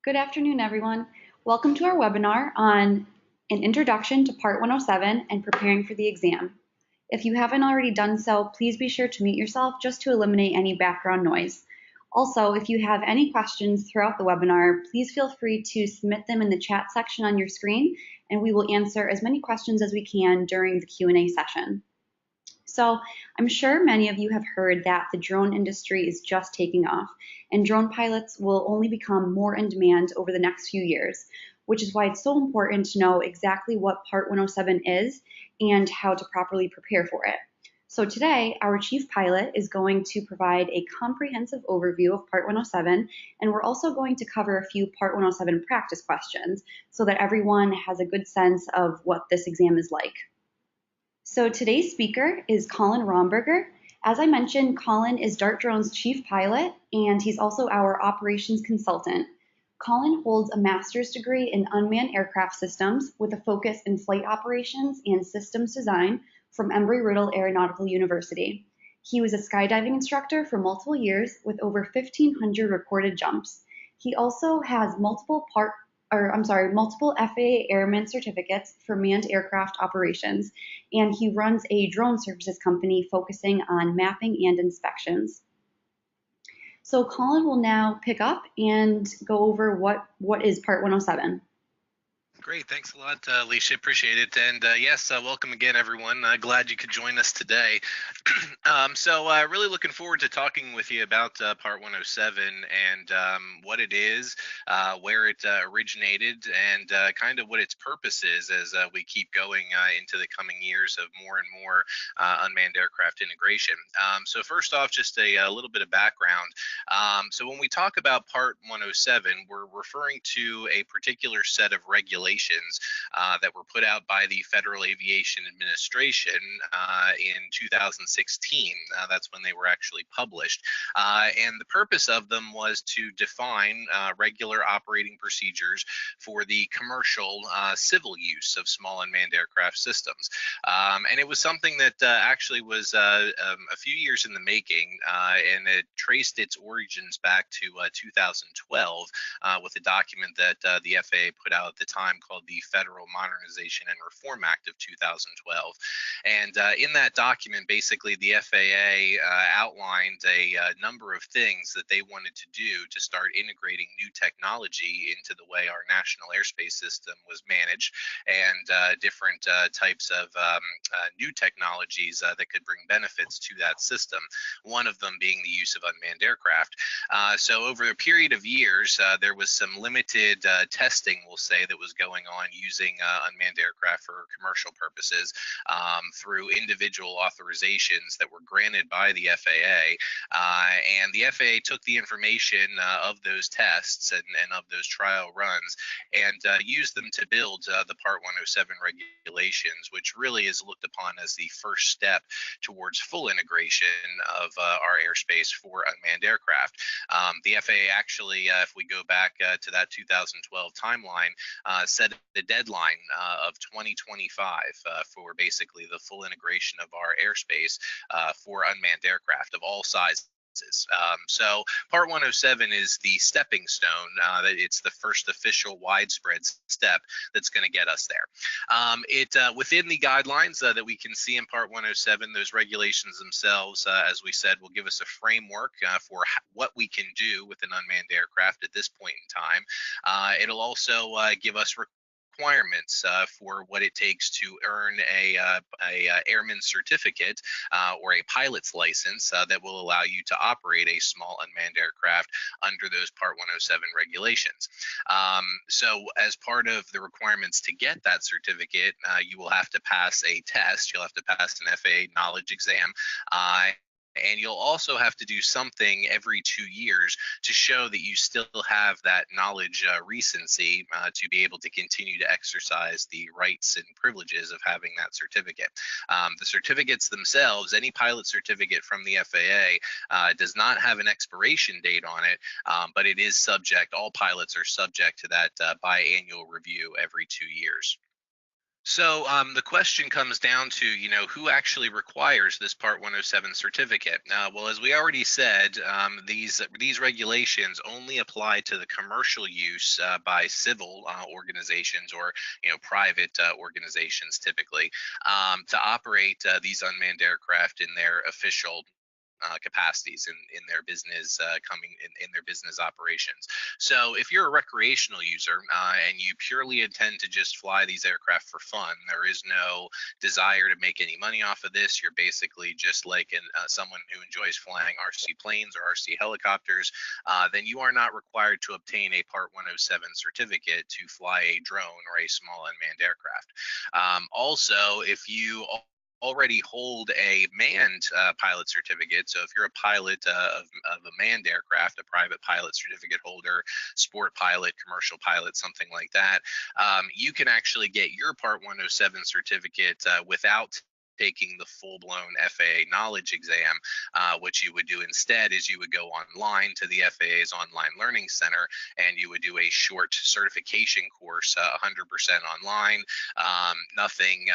Good afternoon, everyone. Welcome to our webinar on an introduction to Part 107 and preparing for the exam. If you haven't already done so, please be sure to mute yourself just to eliminate any background noise. Also, if you have any questions throughout the webinar, please feel free to submit them in the chat section on your screen, and we will answer as many questions as we can during the Q&A session. So I'm sure many of you have heard that the drone industry is just taking off, and drone pilots will only become more in demand over the next few years, which is why it's so important to know exactly what Part 107 is and how to properly prepare for it. So today, our chief pilot is going to provide a comprehensive overview of Part 107, and we're also going to cover a few Part 107 practice questions so that everyone has a good sense of what this exam is like. So today's speaker is Colin Berger. As I mentioned, Colin is Dart Drone's chief pilot, and he's also our operations consultant. Colin holds a master's degree in unmanned aircraft systems with a focus in flight operations and systems design from Embry-Riddle Aeronautical University. He was a skydiving instructor for multiple years with over 1,500 recorded jumps. He also has multiple FAA airman certificates for manned aircraft operations, and he runs a drone services company focusing on mapping and inspections. So Colin will now pick up and go over what is Part 107. Great, thanks a lot, Alicia. Appreciate it. And yes, welcome again, everyone. Glad you could join us today. Really looking forward to talking with you about Part 107 and what it is, where it originated, and kind of what its purpose is as we keep going into the coming years of more and more unmanned aircraft integration. So first off, just a little bit of background. So when we talk about Part 107, we're referring to a particular set of regulations that were put out by the Federal Aviation Administration in 2016. That's when they were actually published. And the purpose of them was to define regular operating procedures for the commercial civil use of small unmanned aircraft systems. And it was something that actually was a few years in the making, and it traced its origins back to 2012 with a document that the FAA put out at the time called the Federal Modernization and Reform Act of 2012. And in that document, basically, the FAA outlined a number of things that they wanted to do to start integrating new technology into the way our national airspace system was managed, and different types of new technologies that could bring benefits to that system, one of them being the use of unmanned aircraft. So over a period of years, there was some limited testing, we'll say, that was going on using unmanned aircraft for commercial purposes through individual authorizations that were granted by the FAA. And the FAA took the information of those tests and of those trial runs and used them to build the Part 107 regulations, which really is looked upon as the first step towards full integration of our airspace for unmanned aircraft. The FAA actually, if we go back to that 2012 timeline, set a deadline of 2025 for basically the full integration of our airspace for unmanned aircraft of all sizes. So Part 107 is the stepping stone. That it's the first official widespread step that's going to get us there. Within the guidelines that we can see in Part 107, those regulations themselves, as we said, will give us a framework for what we can do with an unmanned aircraft at this point in time. It'll also give us requirements for what it takes to earn a airman certificate or a pilot's license that will allow you to operate a small unmanned aircraft under those Part 107 regulations. So as part of the requirements to get that certificate, you will have to pass a test. You'll have to pass an FAA knowledge exam. And you'll also have to do something every 2 years to show that you still have that knowledge recency to be able to continue to exercise the rights and privileges of having that certificate. The certificates themselves, any pilot certificate from the FAA, does not have an expiration date on it, but it is subject, all pilots are subject to that biannual review every 2 years. So the question comes down to, who actually requires this Part 107 certificate? Well, as we already said, these regulations only apply to the commercial use by civil organizations or private organizations typically to operate these unmanned aircraft in their official capacities in their business in their business operations. So if you're a recreational user and you purely intend to just fly these aircraft for fun, there is no desire to make any money off of this. You're basically just like someone who enjoys flying RC planes or RC helicopters. Then you are not required to obtain a Part 107 certificate to fly a drone or a small unmanned aircraft. Also, if you already hold a manned pilot certificate. So if you're a pilot of a manned aircraft, a private pilot certificate holder, sport pilot, commercial pilot, something like that, you can actually get your Part 107 certificate without taking the full-blown FAA knowledge exam. What you would do instead is you would go online to the FAA's online learning center and you would do a short certification course, 100% online. Nothing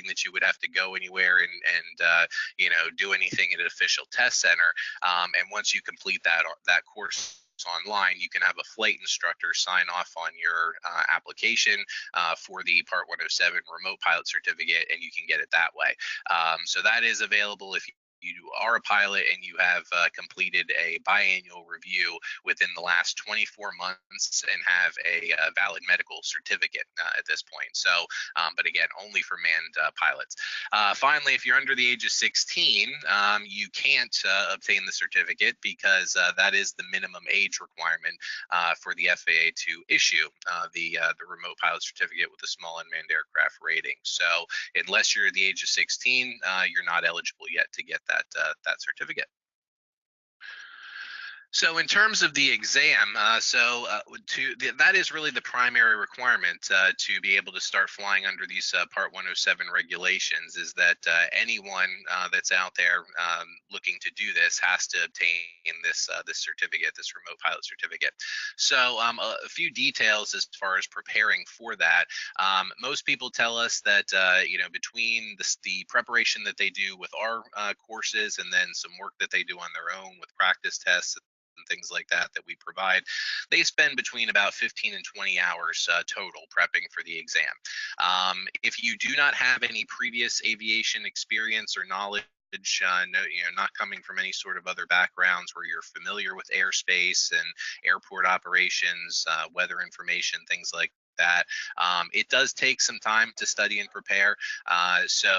that you would have to go anywhere and do anything at an official test center. And once you complete that course online, you can have a flight instructor sign off on your application for the Part 107 remote pilot certificate, and you can get it that way. So that is available if you are a pilot and you have completed a biannual review within the last 24 months and have a valid medical certificate at this point. So, but again, only for manned pilots. Finally, if you're under the age of 16, you can't obtain the certificate because that is the minimum age requirement for the FAA to issue the remote pilot certificate with a small unmanned aircraft rating. So, unless you're the age of 16, you're not eligible yet to get that certificate. So in terms of the exam, that is really the primary requirement to be able to start flying under these Part 107 regulations. Is that anyone that's out there looking to do this has to obtain this certificate, this remote pilot certificate. So a few details as far as preparing for that. Most people tell us that between the preparation that they do with our courses and then some work that they do on their own with practice tests and things like that we provide, they spend between about 15 and 20 hours total prepping for the exam. If you do not have any previous aviation experience or knowledge, not coming from any sort of other backgrounds where you're familiar with airspace and airport operations, weather information, things like that. It does take some time to study and prepare. So,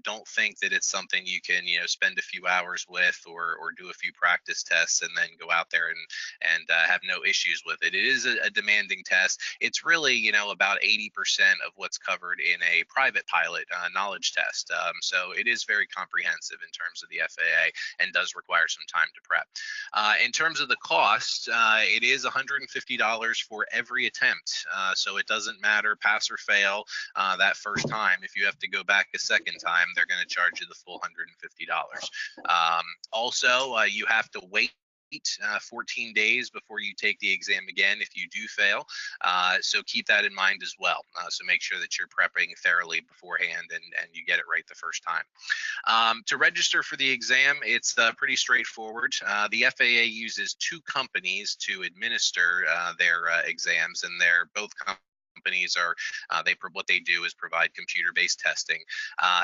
don't think that it's something you can, spend a few hours with or do a few practice tests and then go out there and have no issues with it. It is a demanding test. It's really, about 80% of what's covered in a private pilot knowledge test. So it is very comprehensive in terms of the FAA and does require some time to prep. In terms of the cost, it is $150 for every attempt. So it doesn't matter, pass or fail that first time. If you have to go back a second time, they're going to charge you the full $150. Also, you have to wait 14 days before you take the exam again if you do fail. So keep that in mind as well. So make sure that you're prepping thoroughly beforehand and you get it right the first time. To register for the exam, it's pretty straightforward. The FAA uses two companies to administer their exams, and they're both companies are what they do is provide computer-based testing.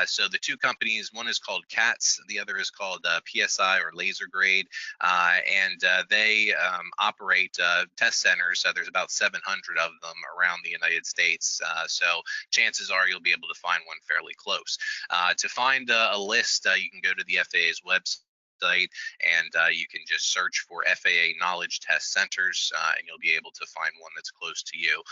So the two companies, one is called CATS, the other is called PSI or Laser Grade, and they operate test centers. There's about 700 of them around the United States. So chances are you'll be able to find one fairly close. To find a list, you can go to the FAA's website and you can just search for FAA knowledge test centers and you'll be able to find one that's close to you.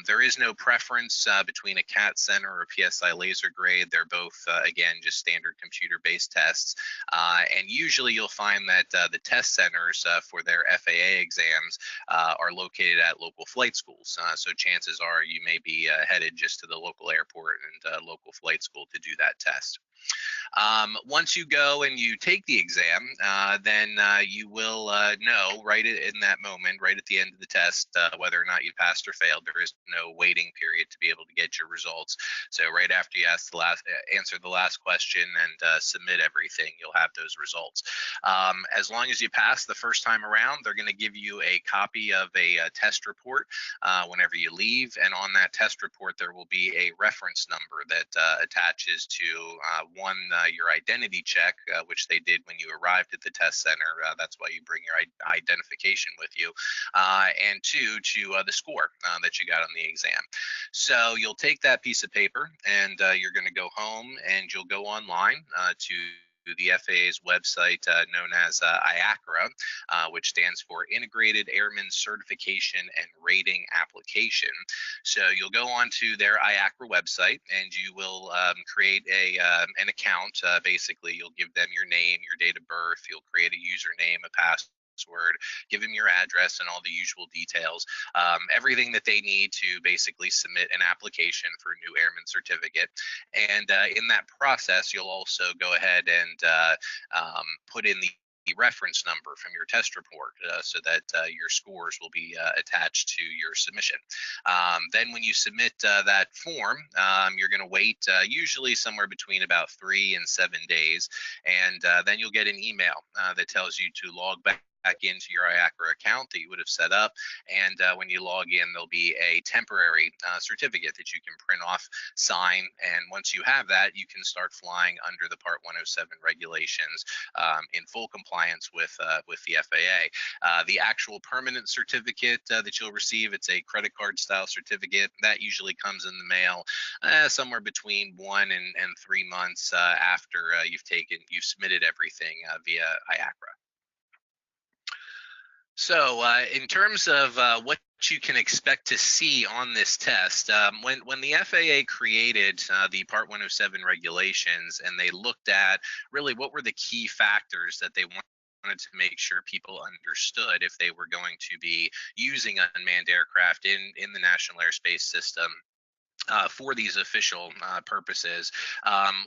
There is no preference between a CAT center or a PSI laser grade. They're both, again, just standard computer-based tests. And usually you'll find that the test centers for their FAA exams are located at local flight schools. So chances are you may be headed just to the local airport and local flight school to do that test. Once you go and you take the exam, then you will know right in that moment, right at the end of the test, whether or not you passed or failed. There is no waiting period to be able to get your results. So right after you answer the last question and submit everything, you'll have those results. As long as you pass the first time around, they're going to give you a copy of a test report whenever you leave, and on that test report there will be a reference number that attaches to your identity check, which they did when you arrived at the test center. That's why you bring your identification with you, and two, to the score that you got on the exam. So you'll take that piece of paper and you're going to go home and you'll go online to the FAA's website known as IACRA, which stands for Integrated Airman Certification and Rating Application. So you'll go onto their IACRA website and you will create an account. Basically, you'll give them your name, your date of birth. You'll create a username, a password, give them your address and all the usual details, everything that they need to basically submit an application for a new airman certificate. And in that process, you'll also go ahead and put in the reference number from your test report so that your scores will be attached to your submission. Then when you submit that form, you're going to wait usually somewhere between about 3 and 7 days, and then you'll get an email that tells you to log back into your IACRA account that you would have set up, and when you log in, there'll be a temporary certificate that you can print off, sign, and once you have that, you can start flying under the Part 107 regulations in full compliance with the FAA. The actual permanent certificate that you'll receive, it's a credit card style certificate that usually comes in the mail somewhere between 1 and 3 months after you've submitted everything via IACRA. So in terms of what you can expect to see on this test, when the FAA created the Part 107 regulations and they looked at really what were the key factors that they wanted to make sure people understood if they were going to be using unmanned aircraft in the National Airspace System, for these official purposes,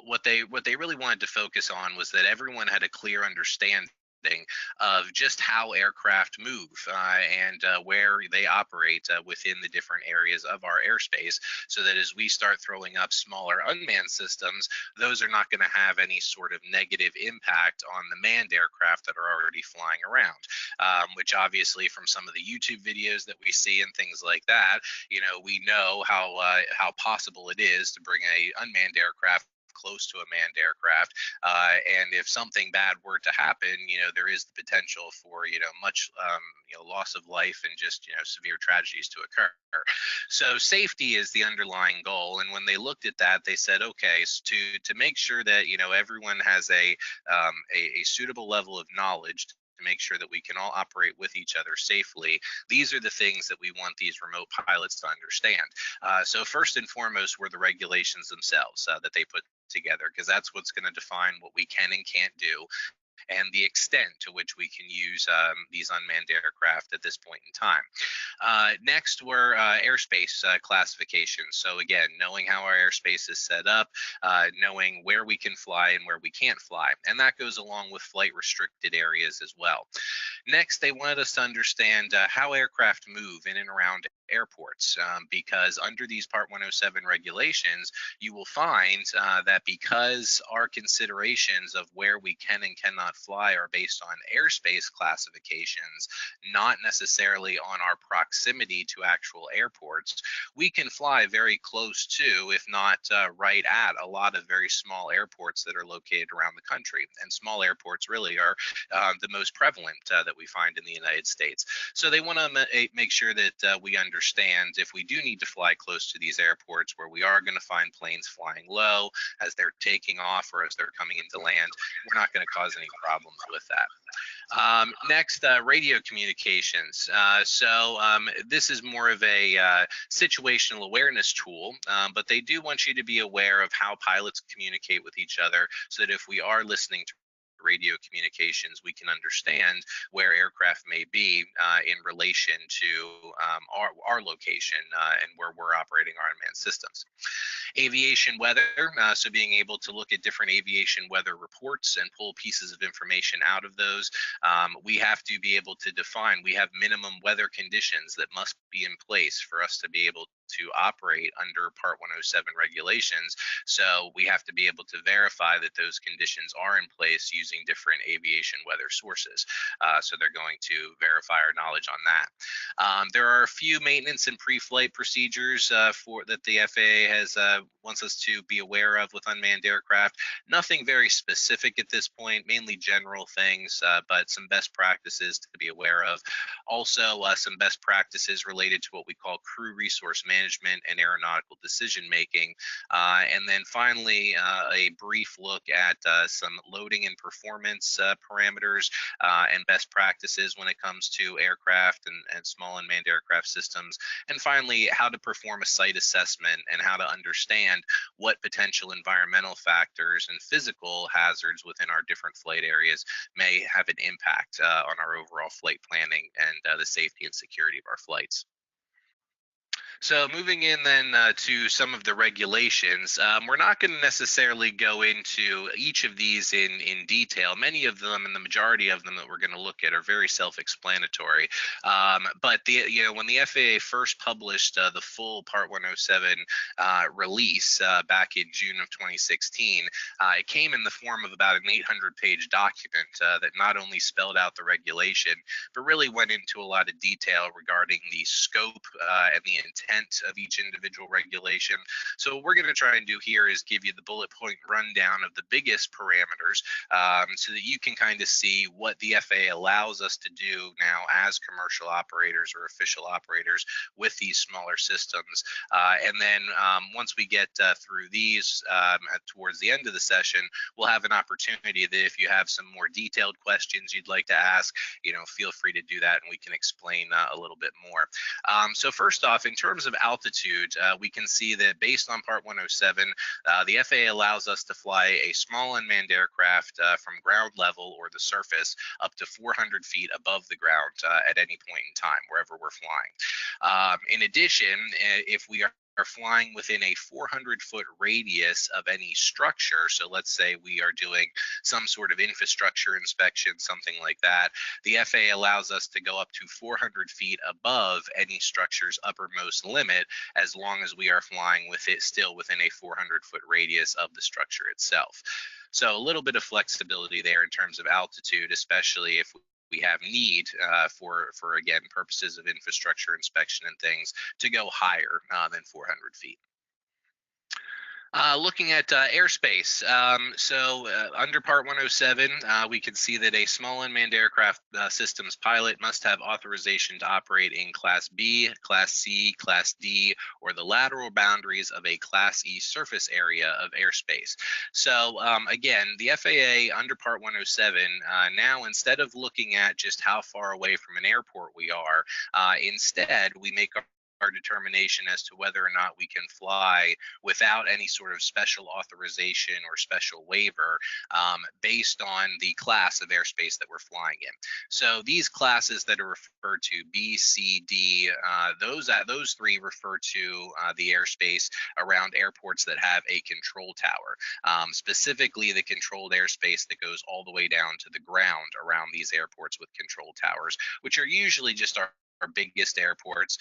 what they really wanted to focus on was that everyone had a clear understanding of just how aircraft move and where they operate within the different areas of our airspace, so that as we start throwing up smaller unmanned systems, those are not going to have any sort of negative impact on the manned aircraft that are already flying around, which obviously from some of the YouTube videos that we see and things like that, we know how possible it is to bring a unmanned aircraft close to a manned aircraft, and if something bad were to happen, there is the potential for much loss of life and just severe tragedies to occur. So safety is the underlying goal, and when they looked at that, they said, okay, so to make sure that everyone has a suitable level of knowledge to make sure that we can all operate with each other safely, these are the things that we want these remote pilots to understand. So first and foremost were the regulations themselves that they put together, because that's what's going to define what we can and can't do, and the extent to which we can use these unmanned aircraft at this point in time. Next were airspace classifications. So again, knowing how our airspace is set up, knowing where we can fly and where we can't fly. And that goes along with flight restricted areas as well. Next, they wanted us to understand how aircraft move in and around airports, because under these Part 107 regulations, you will find that because our considerations of where we can and cannot fly are based on airspace classifications, not necessarily on our proximity to actual airports, we can fly very close to, if not right at, a lot of very small airports that are located around the country. And small airports really are the most prevalent that we find in the United States. So they want to make sure that we understand if we do need to fly close to these airports where we are going to find planes flying low as they're taking off or as they're coming into land, we're not going to cause any problems with that. Next, radio communications. So this is more of a situational awareness tool, but they do want you to be aware of how pilots communicate with each other, so that if we are listening to radio communications, we can understand where aircraft may be in relation to our location and where we're operating our unmanned systems. Aviation weather, so being able to look at different aviation weather reports and pull pieces of information out of those. We have to be able to define, we have minimum weather conditions that must be in place for us to be able to operate under Part 107 regulations. So we have to be able to verify that those conditions are in place using different aviation weather sources. So they're going to verify our knowledge on that. There are a few maintenance and pre-flight procedures for that the FAA has wants us to be aware of with unmanned aircraft. Nothing very specific at this point, mainly general things, but some best practices to be aware of. Also, some best practices related to what we call crew resource management and aeronautical decision making. And then finally, a brief look at some loading and performance parameters and best practices when it comes to aircraft and small unmanned aircraft systems. And finally, how to perform a site assessment and how to understand what potential environmental factors and physical hazards within our different flight areas may have an impact on our overall flight planning and the safety and security of our flights. So moving in then to some of the regulations, we're not going to necessarily go into each of these in detail. Many of them and the majority of them that we're going to look at are very self-explanatory. But when the FAA first published the full Part 107 release back in June of 2016, it came in the form of about an 800-page document that not only spelled out the regulation, but really went into a lot of detail regarding the scope and the intent of each individual regulation. So what we're going to try and do here is give you the bullet point rundown of the biggest parameters so that you can kind of see what the FAA allows us to do now as commercial operators or official operators with these smaller systems. And then once we get through these towards the end of the session, we'll have an opportunity that if you have some more detailed questions you'd like to ask, feel free to do that and we can explain a little bit more. So first off, in terms of altitude, we can see that based on Part 107, the FAA allows us to fly a small unmanned aircraft from ground level or the surface up to 400 feet above the ground at any point in time, wherever we're flying. In addition, if we are flying within a 400-foot radius of any structure, so let's say we are doing some sort of infrastructure inspection, something like that, the FAA allows us to go up to 400 feet above any structure's uppermost limit, as long as we are flying with it still within a 400-foot radius of the structure itself. So a little bit of flexibility there in terms of altitude, especially if we have need for again, purposes of infrastructure inspection and things to go higher than 400 feet. Looking at airspace, under Part 107, we can see that a small unmanned aircraft systems pilot must have authorization to operate in Class B, Class C, Class D, or the lateral boundaries of a Class E surface area of airspace. So again, the FAA under Part 107, now instead of looking at just how far away from an airport we are, instead we make our determination as to whether or not we can fly without any sort of special authorization or special waiver based on the class of airspace that we're flying in. So these classes that are referred to, B, C, D, those three refer to the airspace around airports that have a control tower, specifically the controlled airspace that goes all the way down to the ground around these airports with control towers, which are usually just our biggest airports,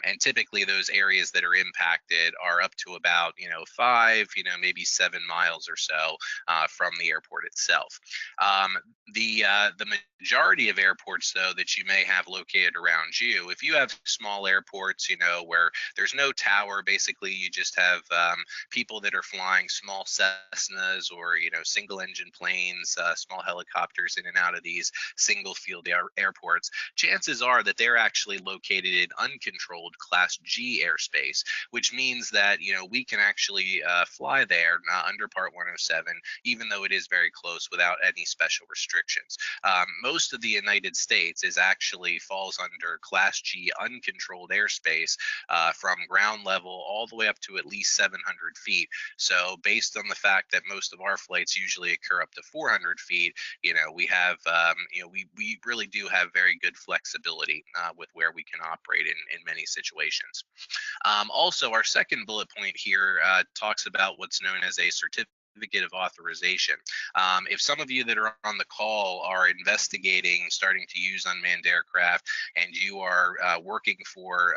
and typically those areas that are impacted are up to about 5, maybe 7 miles or so from the airport itself. The majority of airports, though, that you may have located around you, if you have small airports, where there's no tower, basically you just have people that are flying small Cessnas or single engine planes, small helicopters in and out of these single field airports, chances are that they're actually actually located in uncontrolled Class G airspace, which means that we can actually fly there under Part 107, even though it is very close without any special restrictions. Most of the United States actually falls under Class G uncontrolled airspace from ground level all the way up to at least 700 feet. So based on the fact that most of our flights usually occur up to 400 feet, we have, we really do have very good flexibility with where we can operate in many situations. Also, our second bullet point here talks about what's known as a certificate of authorization. If some of you that are on the call are investigating starting to use unmanned aircraft, and you are working for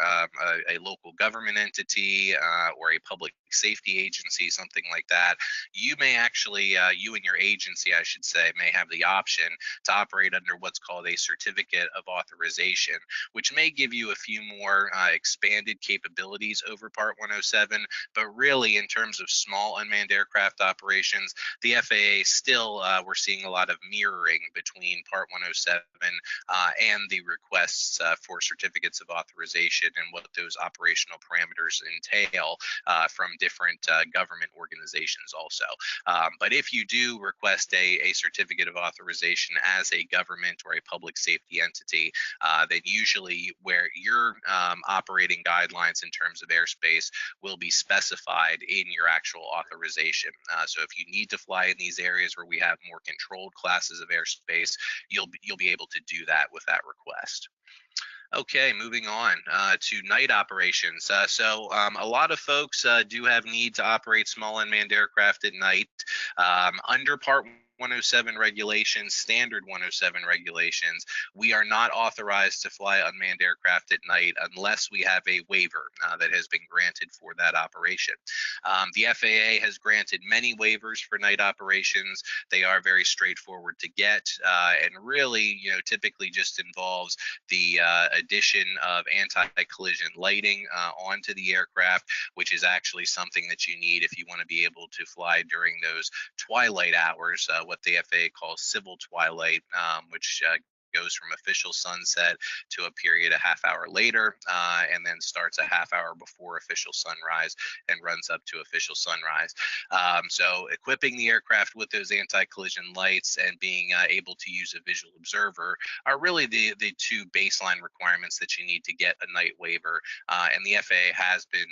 a local government entity or a public safety agency, something like that, you may actually, you and your agency, I should say, may have the option to operate under what's called a certificate of authorization, which may give you a few more expanded capabilities over Part 107. But really, in terms of small unmanned aircraft operations, the FAA still, we're seeing a lot of mirroring between Part 107 and the requests for certificates of authorization and what those operational parameters entail from different government organizations also. But if you do request a certificate of authorization as a government or a public safety entity, then usually where your operating guidelines in terms of airspace will be specified in your actual authorization. So if you need to fly in these areas where we have more controlled classes of airspace, you'll be able to do that with that request. Okay, moving on to night operations. A lot of folks do have need to operate small unmanned aircraft at night. Under Part 107 regulations, standard 107 regulations, we are not authorized to fly unmanned aircraft at night unless we have a waiver that has been granted for that operation. The FAA has granted many waivers for night operations. They are very straightforward to get, and really, typically just involves the addition of anti-collision lighting onto the aircraft, which is actually something that you need if you want to be able to fly during those twilight hours, what the FAA calls civil twilight, which goes from official sunset to a period a half hour later, and then starts a half hour before official sunrise and runs up to official sunrise. So equipping the aircraft with those anti-collision lights and being able to use a visual observer are really the two baseline requirements that you need to get a night waiver, and the FAA has been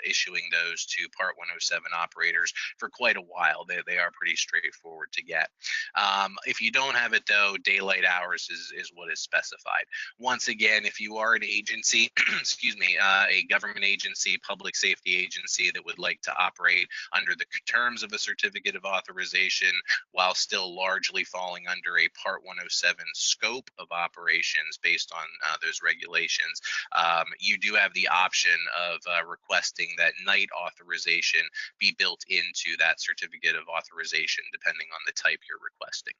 issuing those to Part 107 operators for quite a while. They are pretty straightforward to get. If you don't have it though, daylight hours is what is specified. Once again, if you are an agency, excuse me, a government agency, public safety agency that would like to operate under the terms of a certificate of authorization while still largely falling under a Part 107 scope of operations based on those regulations, you do have the option of requesting that night authorization be built into that certificate of authorization depending on the type you're requesting.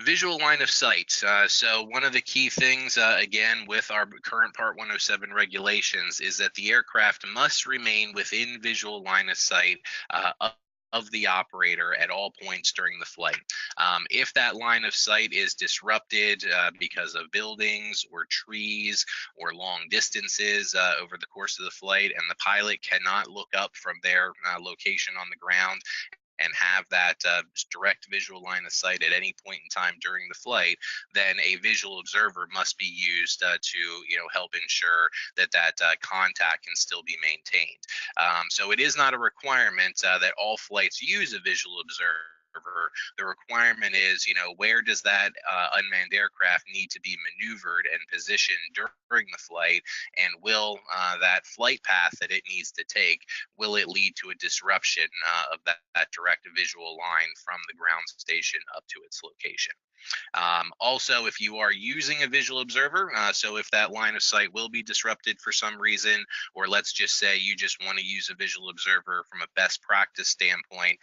Visual line of sight. So one of the key things, again, with our current Part 107 regulations is that the aircraft must remain within visual line of sight of the operator at all points during the flight. If that line of sight is disrupted because of buildings or trees or long distances over the course of the flight, and the pilot cannot look up from their location on the ground and have that direct visual line of sight at any point in time during the flight, then a visual observer must be used to help ensure that contact can still be maintained. So it is not a requirement that all flights use a visual observer. The requirement is, where does that unmanned aircraft need to be maneuvered and positioned during the flight, and will that flight path that it needs to take, will it lead to a disruption of that direct visual line from the ground station up to its location? Also, if you are using a visual observer, so if that line of sight will be disrupted for some reason, or let's just say you just want to use a visual observer from a best practice standpoint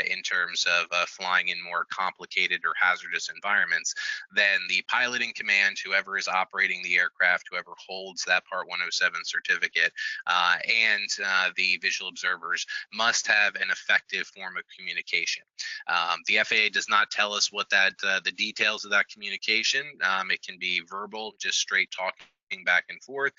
in terms of flying in more complicated or hazardous environments, then the pilot in command, whoever is operating the aircraft, whoever holds that Part 107 certificate, and the visual observers must have an effective form of communication. The FAA does not tell us what the details of that communication. It can be verbal, just straight talking back and forth.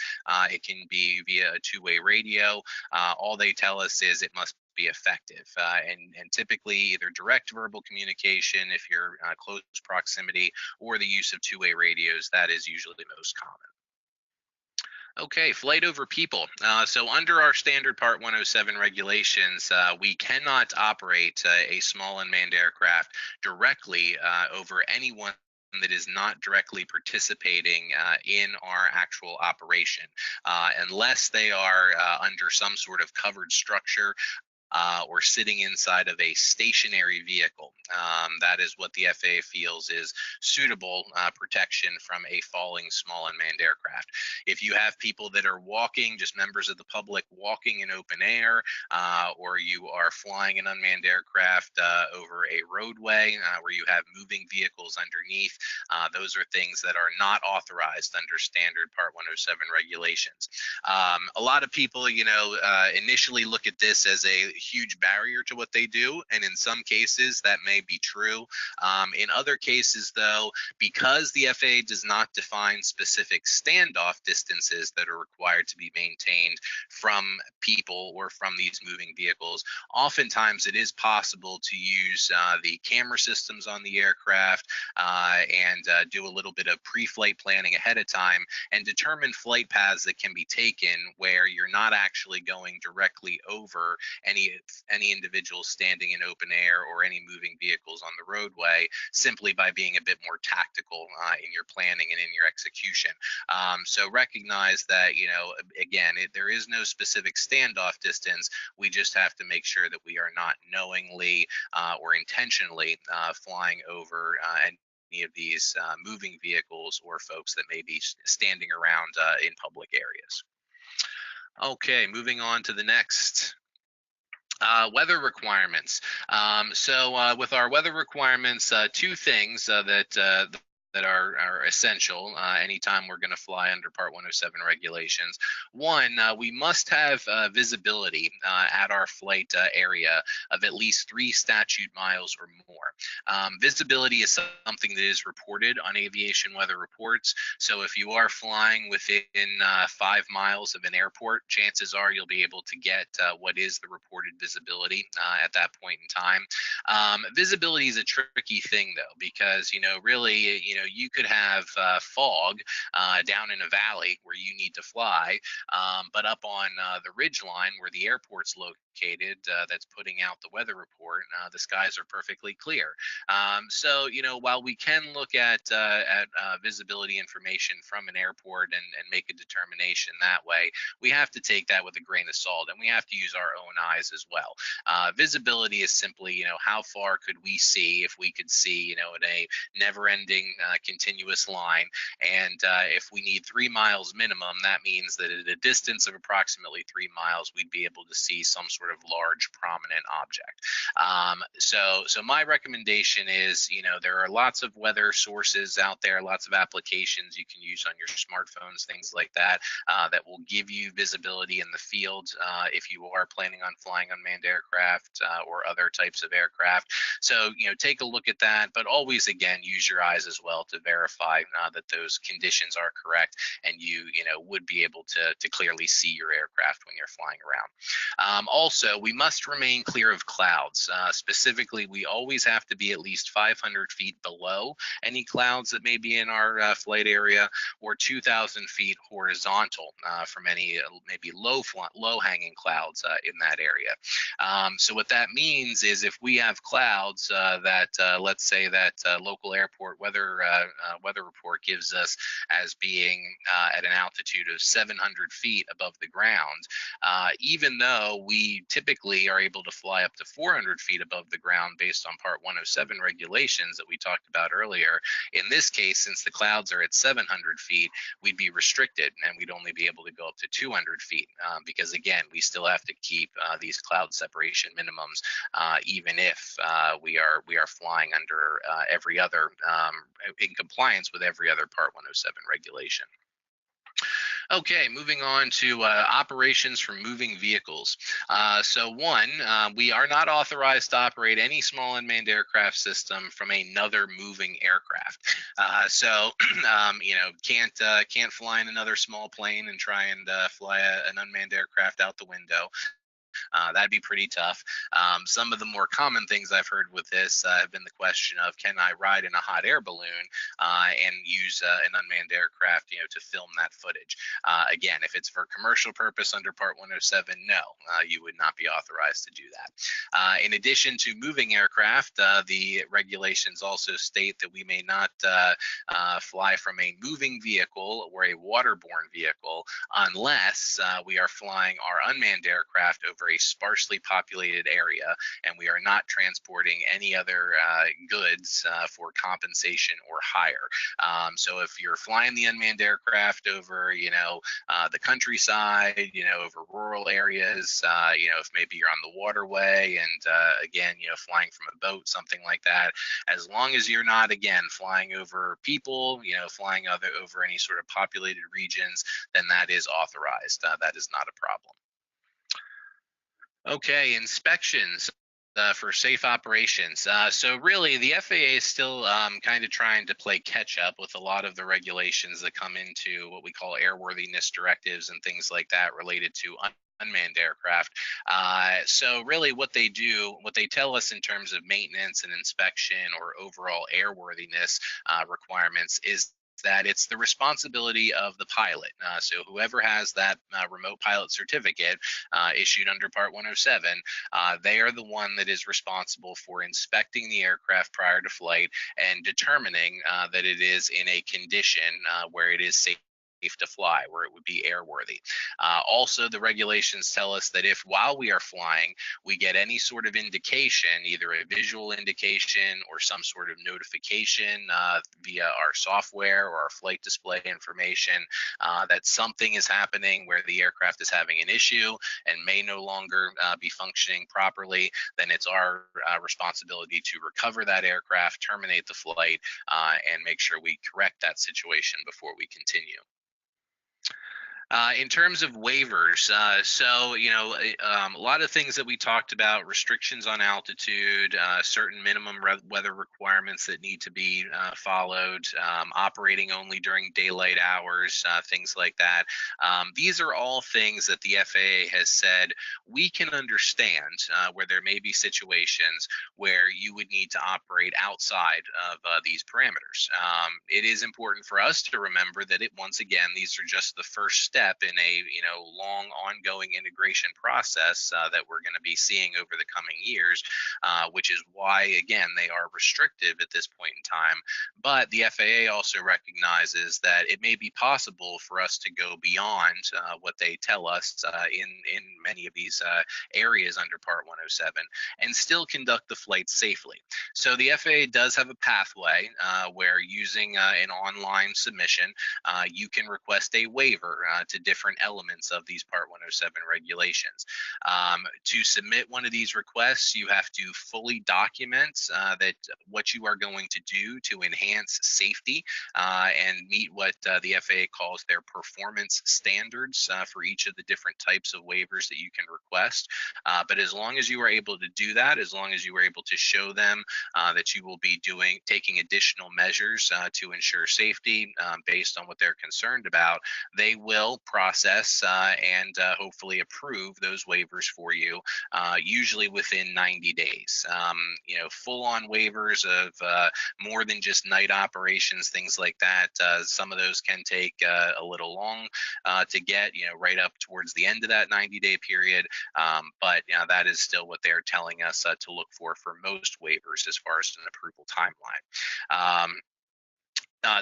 It can be via a two-way radio. All they tell us is it must be effective, and typically either direct verbal communication if you're close proximity, or the use of two-way radios. That is usually the most common. Okay, flight over people. So under our standard Part 107 regulations, we cannot operate a small unmanned aircraft directly over anyone that is not directly participating in our actual operation, unless they are under some sort of covered structure or sitting inside of a stationary vehicle. That is what the FAA feels is suitable protection from a falling small unmanned aircraft. If you have people that are walking, just members of the public walking in open air, or you are flying an unmanned aircraft over a roadway where you have moving vehicles underneath, those are things that are not authorized under standard Part 107 regulations. A lot of people, initially look at this as a huge barrier to what they do, and in some cases that may be true. In other cases, though, because the FAA does not define specific standoff distances that are required to be maintained from people or from these moving vehicles, oftentimes it is possible to use the camera systems on the aircraft and do a little bit of pre-flight planning ahead of time and determine flight paths that can be taken where you're not actually going directly over any individual standing in open air or any moving vehicles on the roadway, simply by being a bit more tactical in your planning and in your execution. So recognize that, again, there is no specific standoff distance. We just have to make sure that we are not knowingly or intentionally flying over any of these moving vehicles or folks that may be standing around in public areas. Okay, moving on to the next. Weather requirements. So with our weather requirements, two things that are essential anytime we're going to fly under Part 107 regulations. One, we must have visibility at our flight area of at least 3 statute miles or more. Visibility is something that is reported on aviation weather reports. So if you are flying within 5 miles of an airport, chances are you'll be able to get what is the reported visibility at that point in time. Visibility is a tricky thing, though, because really, you could have fog down in a valley where you need to fly, but up on the ridge line where the airport's located, that's putting out the weather report, the skies are perfectly clear. So while we can look at visibility information from an airport and make a determination that way, we have to take that with a grain of salt, and we have to use our own eyes as well. Visibility is simply, how far could we see if we could see, in a never-ending continuous line, and if we need 3 miles minimum, that means that at a distance of approximately 3 miles, we'd be able to see some sort of large prominent object. So my recommendation is, there are lots of weather sources out there, lots of applications you can use on your smartphones, things like that, that will give you visibility in the field if you are planning on flying unmanned aircraft or other types of aircraft. So, take a look at that, but always, again, use your eyes as well to verify that those conditions are correct and you would be able to clearly see your aircraft when you're flying around. Also, we must remain clear of clouds. Specifically, we always have to be at least 500 feet below any clouds that may be in our flight area, or 2,000 feet horizontal from any maybe low-hanging clouds in that area. So what that means is if we have clouds that let's say that local airport weather report gives us as being at an altitude of 700 feet above the ground, even though we typically are able to fly up to 400 feet above the ground based on Part 107 regulations that we talked about earlier, in this case, since the clouds are at 700 feet, we'd be restricted and we'd only be able to go up to 200 feet because, again, we still have to keep these cloud separation minimums, even if we are flying under every other in compliance with every other Part 107 regulation. Okay, moving on to operations for moving vehicles. So one, we are not authorized to operate any small unmanned aircraft system from another moving aircraft. So can't fly in another small plane and try and fly an unmanned aircraft out the window. That'd be pretty tough. Some of the more common things I've heard with this have been the question of, can I ride in a hot air balloon and use an unmanned aircraft, to film that footage? Again, if it's for commercial purpose under Part 107, no, you would not be authorized to do that. In addition to moving aircraft, the regulations also state that we may not fly from a moving vehicle or a waterborne vehicle unless we are flying our unmanned aircraft over a sparsely populated area and we are not transporting any other goods for compensation or hire. So if you're flying the unmanned aircraft over, the countryside, over rural areas, if maybe you're on the waterway and again, flying from a boat, something like that, as long as you're not, again, flying over people, flying over any sort of populated regions, then that is authorized. That is not a problem. Okay, inspections for safe operations. So really, the FAA is still kind of trying to play catch up with a lot of the regulations that come into what we call airworthiness directives and things like that related to unmanned aircraft. So really what they tell us in terms of maintenance and inspection or overall airworthiness requirements is that it's the responsibility of the pilot. So whoever has that remote pilot certificate issued under Part 107, they are the one that is responsible for inspecting the aircraft prior to flight and determining that it is in a condition where it is safe to fly, where it would be airworthy. Also, the regulations tell us that if while we are flying, we get any sort of indication, either a visual indication or some sort of notification via our software or our flight display information that something is happening where the aircraft is having an issue and may no longer be functioning properly, then it's our responsibility to recover that aircraft, terminate the flight, and make sure we correct that situation before we continue. In terms of waivers, a lot of things that we talked about, restrictions on altitude, certain minimum weather requirements that need to be followed, operating only during daylight hours, things like that. These are all things that the FAA has said we can understand where there may be situations where you would need to operate outside of these parameters. It is important for us to remember that once again, these are just the first step in a long ongoing integration process that we're going to be seeing over the coming years, which is why again they are restrictive at this point in time. But the FAA also recognizes that it may be possible for us to go beyond what they tell us in many of these areas under Part 107 and still conduct the flight safely. So the FAA does have a pathway where using an online submission, you can request a waiver to different elements of these Part 107 regulations. To submit one of these requests, you have to fully document that what you are going to do to enhance safety and meet what the FAA calls their performance standards for each of the different types of waivers that you can request. But as long as you are able to do that, as long as you are able to show them that you will be taking additional measures to ensure safety based on what they're concerned about, they will process and hopefully approve those waivers for you, usually within 90 days. Full-on waivers of more than just night operations, things like that, some of those can take a little long to get, right up towards the end of that 90-day period. But that is still what they're telling us to look for most waivers as far as an approval timeline.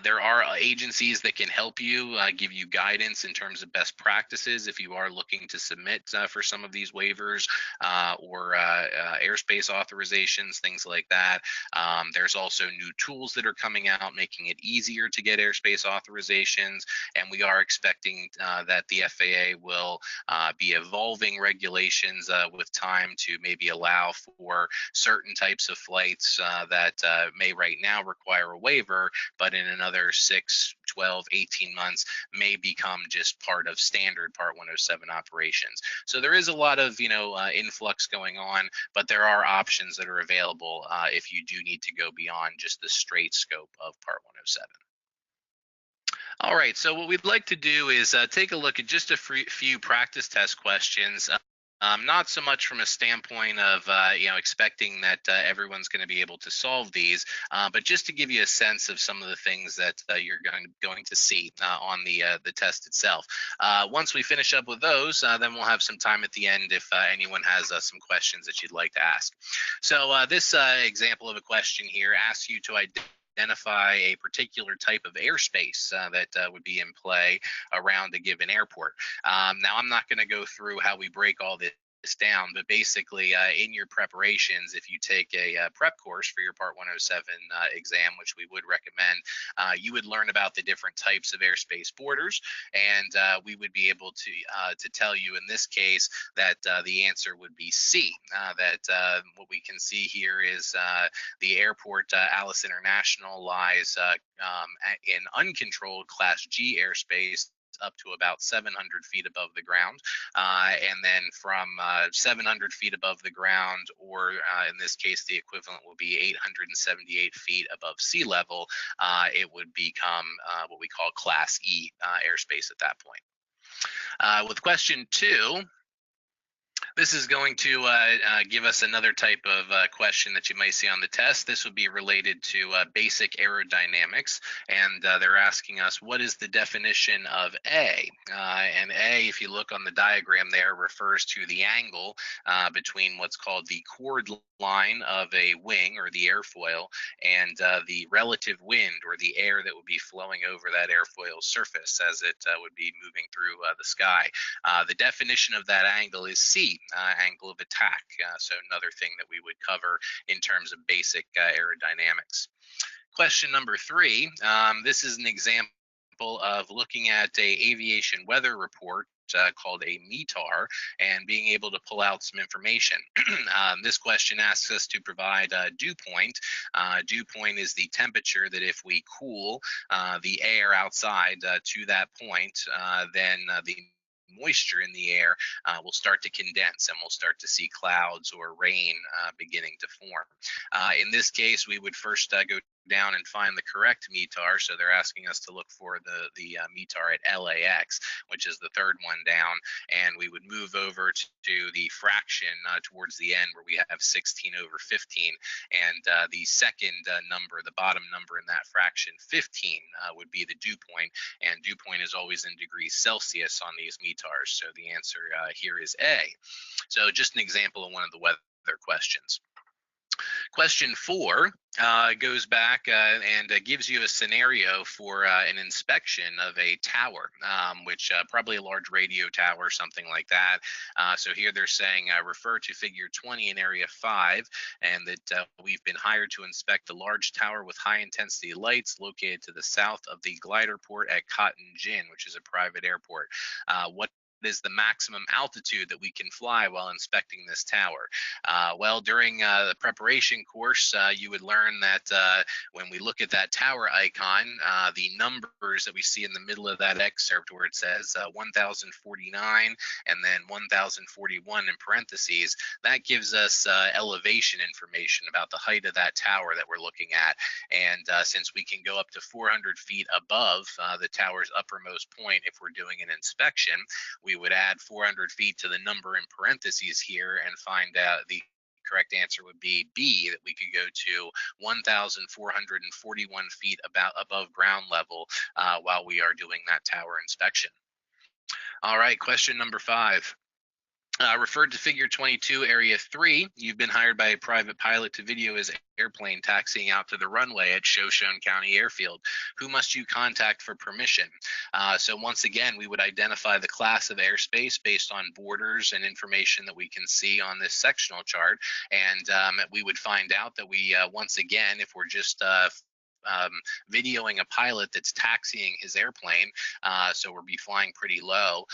There are agencies that can help you, give you guidance in terms of best practices if you are looking to submit for some of these waivers or airspace authorizations, things like that. There's also new tools that are coming out, making it easier to get airspace authorizations, and we are expecting that the FAA will be evolving regulations with time to maybe allow for certain types of flights that may right now require a waiver, but in another 6, 12, 18 months may become just part of standard Part 107 operations. So there is a lot of influx going on, but there are options that are available if you do need to go beyond just the straight scope of Part 107. All right, so what we'd like to do is take a look at just a few practice test questions. Not so much from a standpoint of expecting that everyone's going to be able to solve these, but just to give you a sense of some of the things that you're going to see on the test itself. Once we finish up with those, then we'll have some time at the end if anyone has some questions that you'd like to ask. So this example of a question here asks you to identify a particular type of airspace that would be in play around a given airport. Now, I'm not going to go through how we break all this down, but basically in your preparations, if you take a prep course for your Part 107 exam, which we would recommend, you would learn about the different types of airspace borders, and we would be able to tell you in this case that the answer would be C. That what we can see here is the airport Alice International lies in uncontrolled Class G airspace up to about 700 feet above the ground. And then from 700 feet above the ground, or in this case, the equivalent will be 878 feet above sea level, it would become what we call Class E airspace at that point. With question 2, this is going to give us another type of question that you might see on the test. This would be related to basic aerodynamics, and they're asking us, what is the definition of A? And A, if you look on the diagram there, refers to the angle between what's called the chord line of a wing or the airfoil and the relative wind or the air that would be flowing over that airfoil surface as it would be moving through the sky. The definition of that angle is C, angle of attack. So another thing that we would cover in terms of basic aerodynamics. Question number 3, this is an example of looking at a aviation weather report called a METAR and being able to pull out some information. This question asks us to provide dew point. Dew point is the temperature that if we cool the air outside to that point, then the moisture in the air will start to condense and we'll start to see clouds or rain beginning to form. In this case, we would first go down and find the correct METAR. So they're asking us to look for the METAR at LAX, which is the third one down, and we would move over to the fraction towards the end where we have 16 over 15, and the second number, the bottom number in that fraction, 15, would be the dew point, and dew point is always in degrees Celsius on these METARs. So the answer here is A. So just an example of one of the weather questions. Question 4 goes back and gives you a scenario for an inspection of a tower, which probably a large radio tower, something like that. So here they're saying refer to figure 20 in area 5, and that we've been hired to inspect a large tower with high intensity lights located to the south of the glider port at Cotton Gin, which is a private airport. What is the maximum altitude that we can fly while inspecting this tower? Well, during the preparation course, you would learn that when we look at that tower icon, the numbers that we see in the middle of that excerpt where it says 1049 and then 1041 in parentheses, that gives us elevation information about the height of that tower that we're looking at. And since we can go up to 400 feet above the tower's uppermost point if we're doing an inspection, we would add 400 feet to the number in parentheses here and find out the correct answer would be B, that we could go to 1,441 feet above ground level while we are doing that tower inspection. All right, question number 5. Referred to Figure 22, Area 3, you've been hired by a private pilot to video his airplane taxiing out to the runway at Shoshone County Airfield. Who must you contact for permission? So once again, we would identify the class of airspace based on borders and information that we can see on this sectional chart. And we would find out that we, once again, if we're just videoing a pilot that's taxiing his airplane, so we'll be flying pretty low,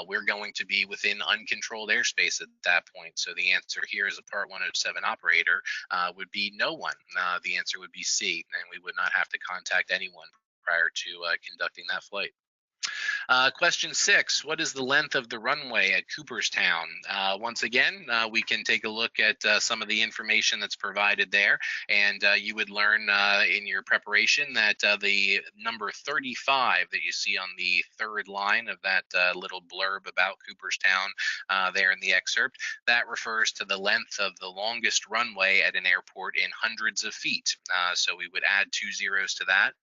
we're going to be within uncontrolled airspace at that point. So the answer here as a Part 107 operator would be no one. The answer would be C, and we would not have to contact anyone prior to conducting that flight. Question 6, what is the length of the runway at Cooperstown? Once again, we can take a look at some of the information that's provided there, and you would learn in your preparation that the number 35 that you see on the third line of that little blurb about Cooperstown there in the excerpt, that refers to the length of the longest runway at an airport in hundreds of feet. So we would add 2 zeros to that,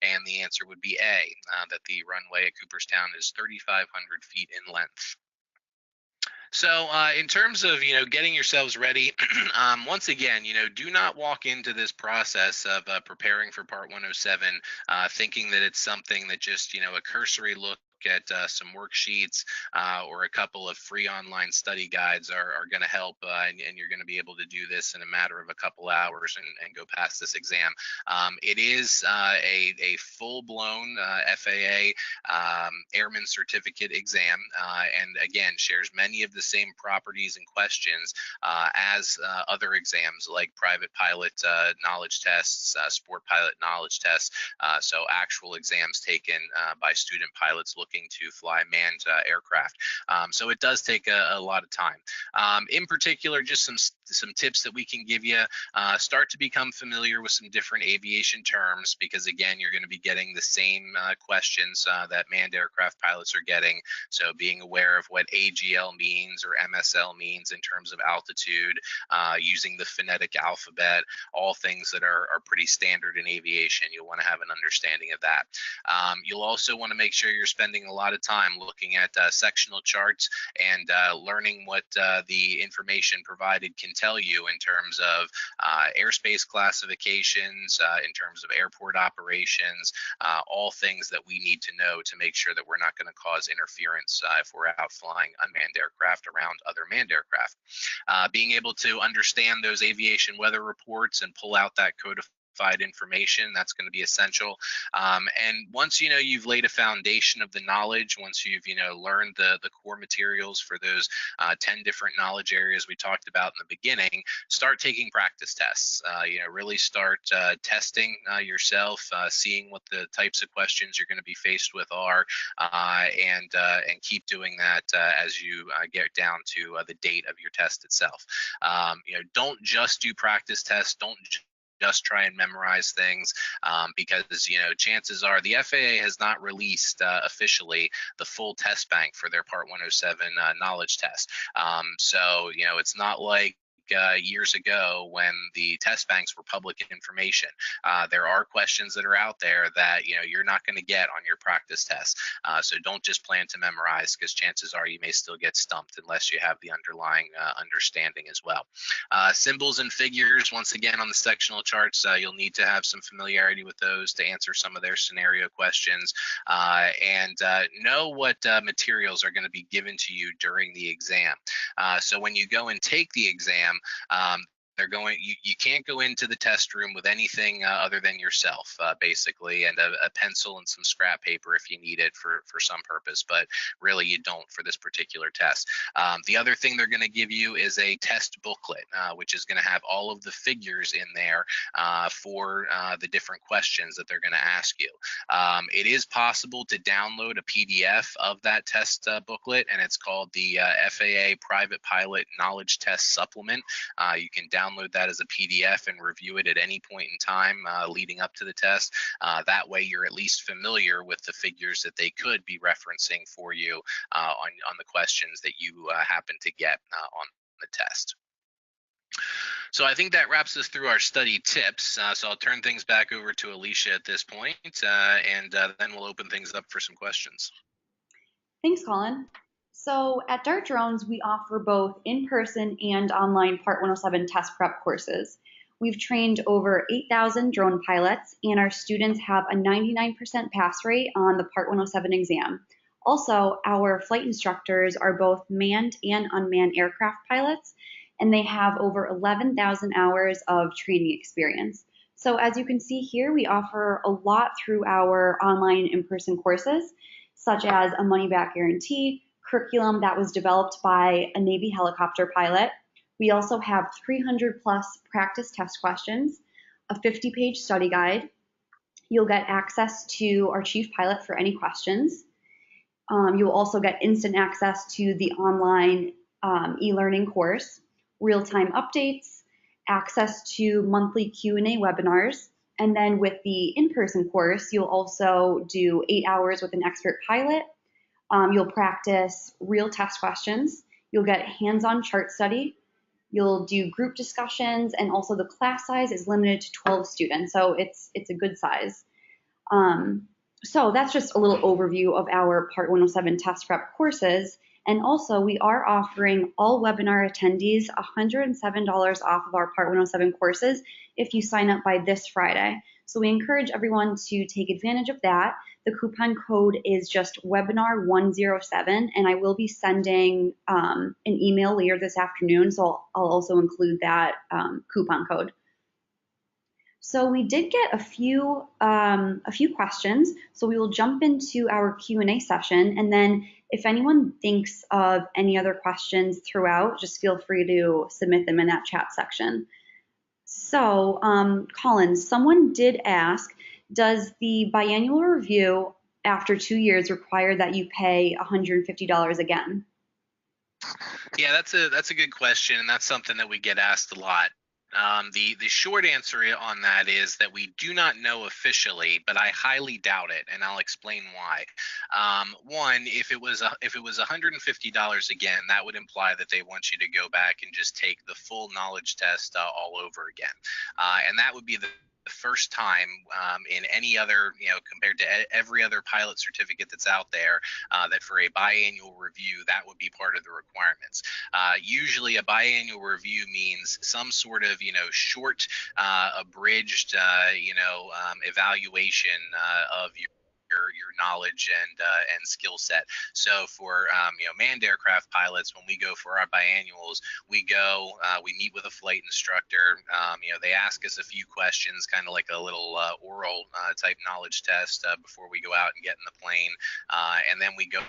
and the answer would be A, that the runway at Cooperstown is 3,500 feet in length. So in terms of, getting yourselves ready, once again, do not walk into this process of preparing for Part 107 thinking that it's something that just, a cursory look at some worksheets or a couple of free online study guides are going to help, and you're going to be able to do this in a matter of a couple hours and go past this exam. It is a full-blown FAA Airman Certificate exam, and again, shares many of the same properties and questions as other exams like private pilot knowledge tests, sport pilot knowledge tests, so actual exams taken by student pilots looking to fly manned aircraft. So it does take a lot of time. In particular, just some tips that we can give you. Start to become familiar with some different aviation terms, because again, you're going to be getting the same questions that manned aircraft pilots are getting. So being aware of what AGL means or MSL means in terms of altitude, using the phonetic alphabet, all things that are pretty standard in aviation. You'll want to have an understanding of that. You'll also want to make sure you're spending a lot of time looking at sectional charts and learning what the information provided can tell you in terms of airspace classifications, in terms of airport operations, all things that we need to know to make sure that we're not going to cause interference if we're out flying unmanned aircraft around other manned aircraft. Being able to understand those aviation weather reports and pull out that codified information, that's going to be essential. And once you've laid a foundation of the knowledge, once you've learned the core materials for those 10 different knowledge areas we talked about in the beginning, start taking practice tests. Really start testing yourself, seeing what the types of questions you're going to be faced with are, and keep doing that as you get down to the date of your test itself. Don't just do practice tests. Don't just try and memorize things, because chances are the FAA has not released officially the full test bank for their Part 107 knowledge test. So it's not like years ago when the test banks were public information. There are questions that are out there that you're not going to get on your practice test. So don't just plan to memorize, because chances are you may still get stumped unless you have the underlying understanding as well. Symbols and figures, once again on the sectional charts, you'll need to have some familiarity with those to answer some of their scenario questions, and know what materials are going to be given to you during the exam. So when you go and take the exam, you can't go into the test room with anything other than yourself, basically, and a pencil and some scrap paper if you need it for some purpose, but really you don't for this particular test. The other thing they're going to give you is a test booklet, which is going to have all of the figures in there for the different questions that they're going to ask you. It is possible to download a PDF of that test booklet, and it's called the FAA Private Pilot Knowledge Test Supplement. You can download that as a PDF and review it at any point in time leading up to the test. That way you're at least familiar with the figures that they could be referencing for you on the questions that you happen to get on the test. So I think that wraps us through our study tips. So I'll turn things back over to Alicia at this point, and then we'll open things up for some questions. Thanks, Colin. So at Dart Drones, we offer both in-person and online Part 107 test prep courses. We've trained over 8,000 drone pilots, and our students have a 99% pass rate on the Part 107 exam. Also, our flight instructors are both manned and unmanned aircraft pilots, and they have over 11,000 hours of training experience. So as you can see here, we offer a lot through our online in-person courses, such as a money-back guarantee, curriculum that was developed by a Navy helicopter pilot. We also have 300 plus practice test questions, a 50-page study guide. You'll get access to our chief pilot for any questions. You'll also get instant access to the online e-learning course, real-time updates, access to monthly Q&A webinars, and then with the in-person course, you'll also do 8 hours with an expert pilot. You'll practice real test questions. You'll get hands-on chart study. You'll do group discussions, and also the class size is limited to 12 students, so it's a good size. So that's just a little overview of our Part 107 test prep courses. And also, we are offering all webinar attendees $107 off of our Part 107 courses if you sign up by this Friday. So we encourage everyone to take advantage of that. The coupon code is just webinar107, and I will be sending an email later this afternoon, so I'll also include that coupon code. So we did get a few questions, so we will jump into our Q&A session, and then if anyone thinks of any other questions throughout, just feel free to submit them in that chat section. So, Colin, someone did ask, does the biannual review after 2 years require that you pay $150 again? Yeah, that's a good question, and that's something that we get asked a lot. The short answer on that is that we do not know officially, but I highly doubt it, and I'll explain why. One, if it was $150 again, that would imply that they want you to go back and just take the full knowledge test all over again, and that would be the first time in any other, compared to every other pilot certificate that's out there, that for a biannual review, that would be part of the requirements. Usually a biannual review means some sort of, short, abridged, evaluation of your knowledge and skill set. So for manned aircraft pilots, when we go for our biannuals, we meet with a flight instructor. They ask us a few questions, kind of like a little oral type knowledge test before we go out and get in the plane, and then we go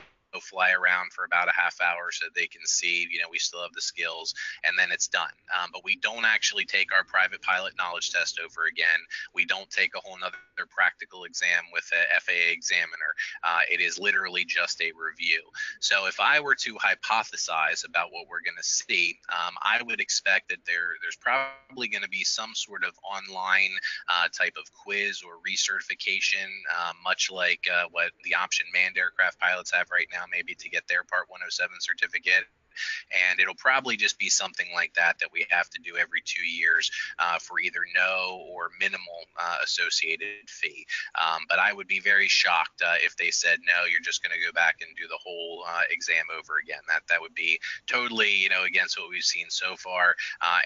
fly around for about a half hour so they can see, we still have the skills, and then it's done. But we don't actually take our private pilot knowledge test over again. We don't take a whole nother practical exam with a FAA examiner. It is literally just a review. So if I were to hypothesize about what we're going to see, I would expect that there's probably going to be some sort of online type of quiz or recertification, much like what the option manned aircraft pilots have right now, maybe to get their Part 107 certificate. And it'll probably just be something like that we have to do every 2 years for either no or minimal associated fee. But I would be very shocked if they said, no, you're just going to go back and do the whole exam over again. That would be totally, against what we've seen so far,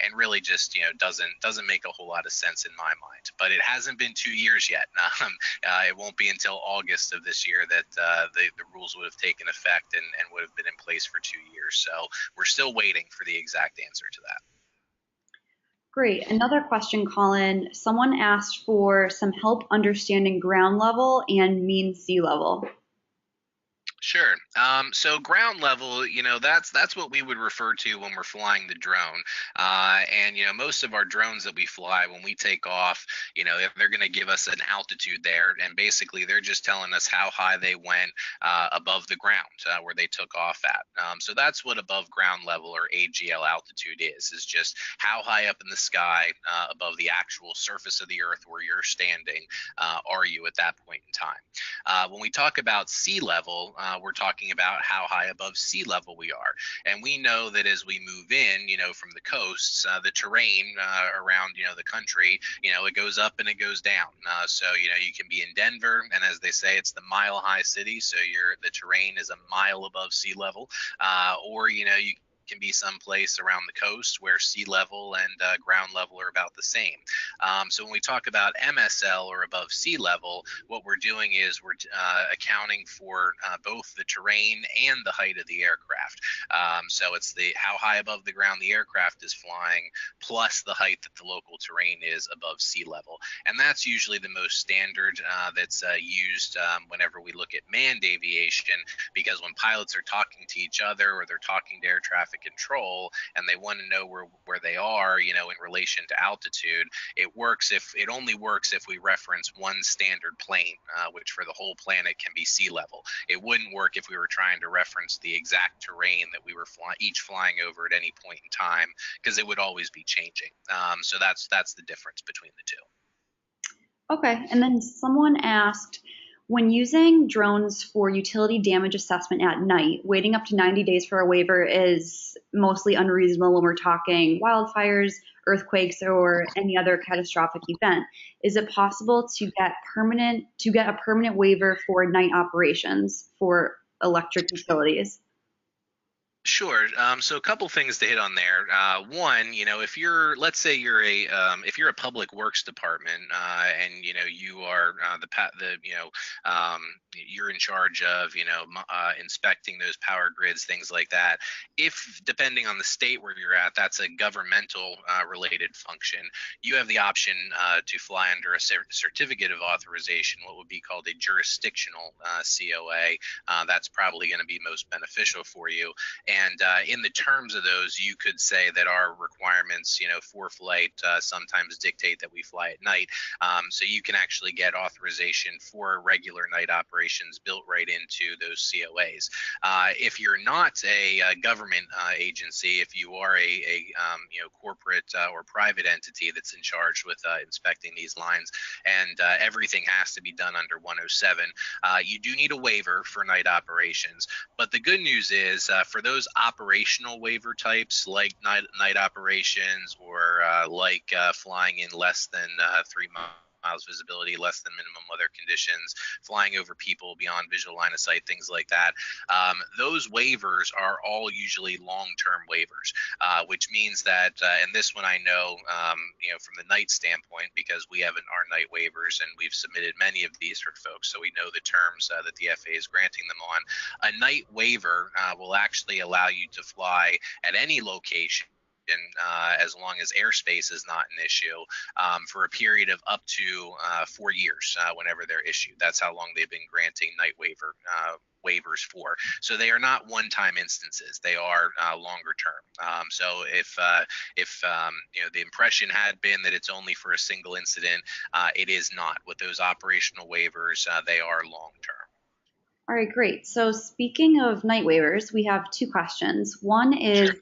and really just, doesn't make a whole lot of sense in my mind. But it hasn't been 2 years yet. It won't be until August of this year that the rules would have taken effect and would have been in place for 2 years. So we're still waiting for the exact answer to that. Great. Another question, Colin. Someone asked for some help understanding ground level and mean sea level. Sure. So ground level, that's what we would refer to when we're flying the drone. And most of our drones that we fly, when we take off, they're going to give us an altitude there, and basically they're just telling us how high they went above the ground where they took off at. So that's what above ground level, or AGL altitude, is just how high up in the sky above the actual surface of the earth where you're standing are you at that point in time. When we talk about sea level, we're talking about how high above sea level we are. And we know that as we move in, from the coasts, the terrain around, the country, it goes up and it goes down. So, you can be in Denver, and as they say, it's the mile high city. So the terrain is a mile above sea level, or, you can be someplace around the coast where sea level and ground level are about the same. So when we talk about MSL, or above sea level, what we're doing is we're accounting for both the terrain and the height of the aircraft. So it's how high above the ground the aircraft is flying, plus the height that the local terrain is above sea level. And that's usually the most standard that's used whenever we look at manned aviation, because when pilots are talking to each other, or they're talking to air traffic control, and they want to know where they are, in relation to altitude, it only works if we reference one standard plane, which for the whole planet can be sea level. It wouldn't work if we were trying to reference the exact terrain that we were each flying over at any point in time, because it would always be changing. So that's the difference between the two. Okay, and then someone asked, when using drones for utility damage assessment at night, waiting up to 90 days for a waiver is mostly unreasonable when we're talking wildfires, earthquakes, or any other catastrophic event. Is it possible to get a permanent waiver for night operations for electric utilities? Sure. So a couple things to hit on there. One, if let's say if you're a public works department, and you are you're in charge of inspecting those power grids, things like that. If, depending on the state where you're at, that's a governmental related function, you have the option to fly under a certificate of authorization, what would be called a jurisdictional COA. That's probably going to be most beneficial for you. And in the terms of those, you could say that our requirements, for flight sometimes dictate that we fly at night. So you can actually get authorization for regular night operations built right into those COAs. If you're not a government agency, if you are a corporate or private entity that's in charge with inspecting these lines, and everything has to be done under 107, you do need a waiver for night operations. But the good news is, for those operational waiver types, like night operations, or flying in less than 3 miles visibility, less than minimum weather conditions, flying over people beyond visual line of sight, things like that. Those waivers are all usually long-term waivers, which means that, and this one I know, from the night standpoint, because we have our night waivers, and we've submitted many of these for folks, so we know the terms that the FAA is granting them on. A night waiver will actually allow you to fly at any location, as long as airspace is not an issue, for a period of up to 4 years, whenever they're issued. That's how long they've been granting night waivers for. So they are not one-time instances; they are longer term. So if the impression had been that it's only for a single incident, it is not. With those operational waivers, they are long-term. All right, great. So speaking of night waivers, we have two questions. One is, Sure.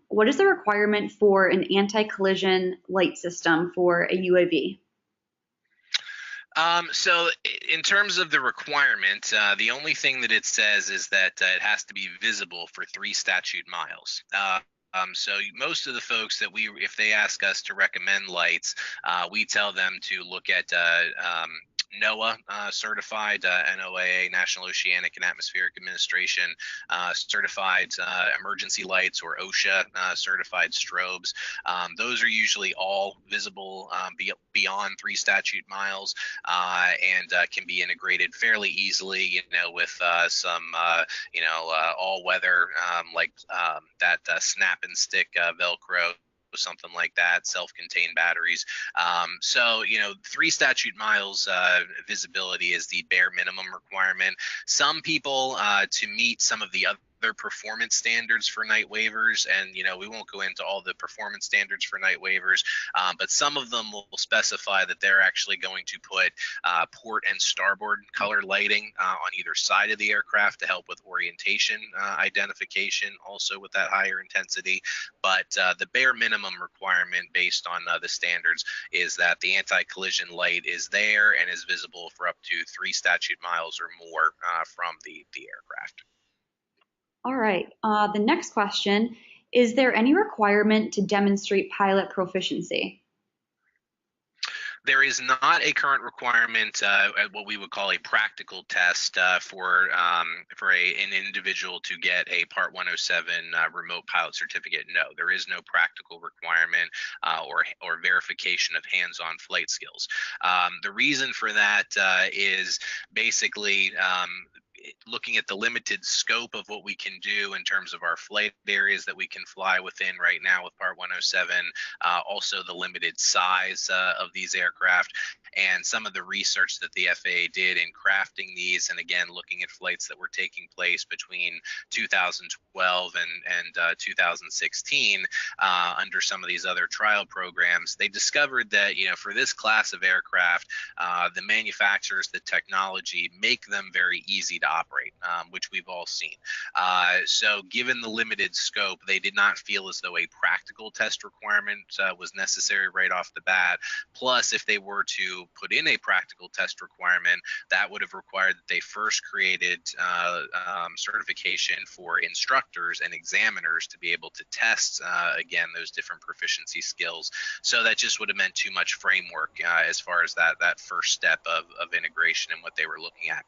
what is the requirement for an anti-collision light system for a UAV? So in terms of the requirement, the only thing that it says is that it has to be visible for 3 statute miles. So most of the folks that if they ask us to recommend lights, we tell them to look at NOAA certified, NOAA, National Oceanic and Atmospheric Administration certified emergency lights, or OSHA certified strobes. Those are usually all visible beyond 3 statute miles, and can be integrated fairly easily, with some all-weather, like that snap and stick Velcro, something like that, self-contained batteries. So 3 statute miles visibility is the bare minimum requirement. Some people, to meet some of the other their performance standards for night waivers, and we won't go into all the performance standards for night waivers, but some of them will specify that they're actually going to put port and starboard color lighting on either side of the aircraft to help with orientation identification, also with that higher intensity. But the bare minimum requirement based on the standards is that the anti-collision light is there and is visible for up to 3 statute miles or more from the aircraft. All right. The next question, is there any requirement to demonstrate pilot proficiency? There is not a current requirement, what we would call a practical test for an individual to get a Part 107 remote pilot certificate. No, there is no practical requirement or verification of hands-on flight skills. The reason for that is basically looking at the limited scope of what we can do in terms of our flight areas that we can fly within right now with Part 107, also the limited size of these aircraft, and some of the research that the FAA did in crafting these, and again, looking at flights that were taking place between 2012 and 2016 under some of these other trial programs. They discovered that, for this class of aircraft, the manufacturers, the technology, make them very easy to operate, which we've all seen. So given the limited scope, they did not feel as though a practical test requirement was necessary right off the bat. Plus, if they were to put in a practical test requirement, that would have required that they first created certification for instructors and examiners to be able to test, again, those different proficiency skills. So that just would have meant too much framework as far as that first step of integration and what they were looking at.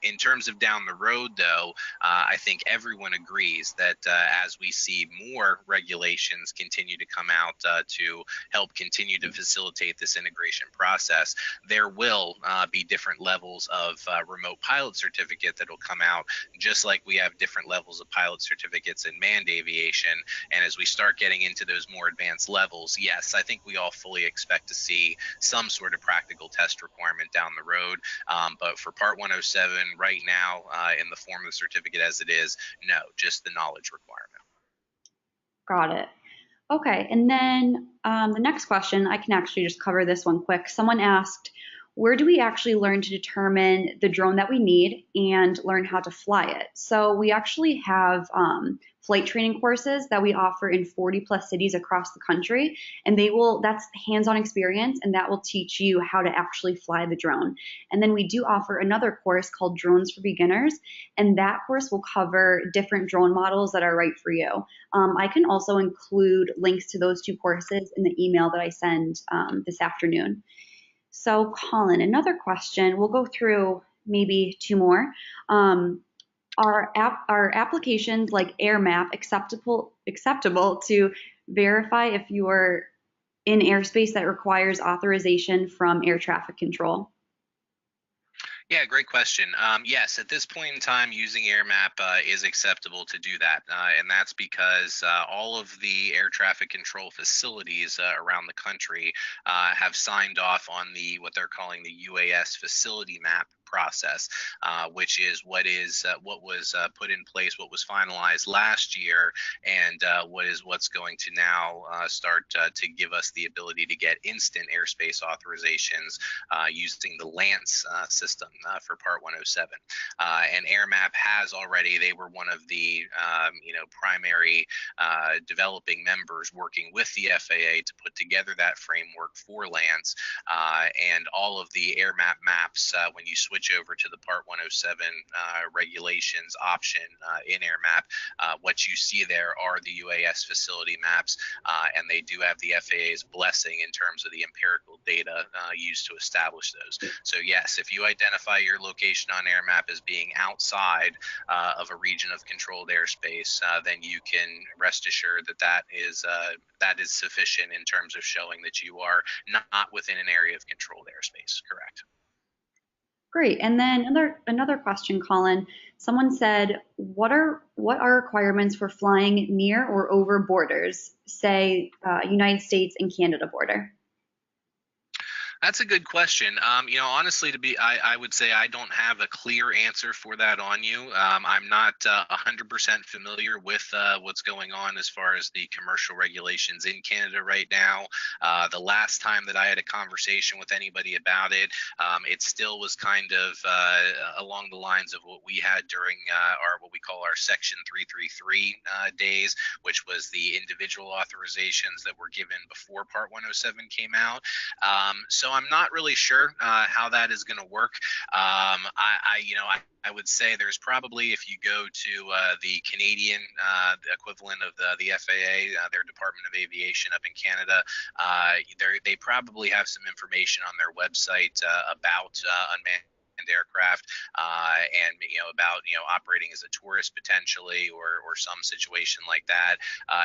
In terms of down the road, though, I think everyone agrees that as we see more regulations continue to come out to help continue to facilitate this integration process, there will be different levels of remote pilot certificate that will come out, just like we have different levels of pilot certificates in manned aviation. And as we start getting into those more advanced levels, yes, I think we all fully expect to see some sort of practical test requirement down the road. But for Part 107 right now, in the form of the certificate as it is, no, just the knowledge requirement. Got it. Okay, and then the next question, I can actually just cover this one quick. Someone asked, where do we actually learn to determine the drone that we need and learn how to fly it? So we actually have flight training courses that we offer in 40 plus cities across the country, and that's hands-on experience, and that will teach you how to actually fly the drone. And then we do offer another course called Drones for Beginners, and that course will cover different drone models that are right for you. I can also include links to those two courses in the email that I send this afternoon. So Colin, another question, we'll go through maybe two more. Are applications like AirMap acceptable to verify if you're in airspace that requires authorization from air traffic control? Yeah, great question. Yes, at this point in time, using AirMap is acceptable to do that. And that's because all of the air traffic control facilities around the country have signed off on what they're calling the UAS facility map process, which is what was put in place, what was finalized last year, and what's going to now start to give us the ability to get instant airspace authorizations using the Lance system for Part 107. And AirMap has already, they were one of the primary developing members working with the FAA to put together that framework for Lance, and all of the AirMap maps, when you switch over to the Part 107 regulations option in AirMap, what you see there are the UAS facility maps, and they do have the FAA's blessing in terms of the empirical data used to establish those. So yes, if you identify your location on AirMap as being outside of a region of controlled airspace, then you can rest assured that is sufficient in terms of showing that you are not within an area of controlled airspace. Correct. Great. And then another question, Colin. Someone said, what are requirements for flying near or over borders, say United States and Canada border? That's a good question. Honestly, I would say I don't have a clear answer for that on you. I'm not 100% familiar with what's going on as far as the commercial regulations in Canada right now. The last time that I had a conversation with anybody about it, it still was kind of along the lines of what we had during our what we call our Section 333 days, which was the individual authorizations that were given before Part 107 came out. So I'm not really sure how that is going to work. I would say there's probably, if you go to the Canadian equivalent of the FAA, their Department of Aviation up in Canada, they probably have some information on their website about unmanned aircraft and about operating as a tourist potentially or some situation like that.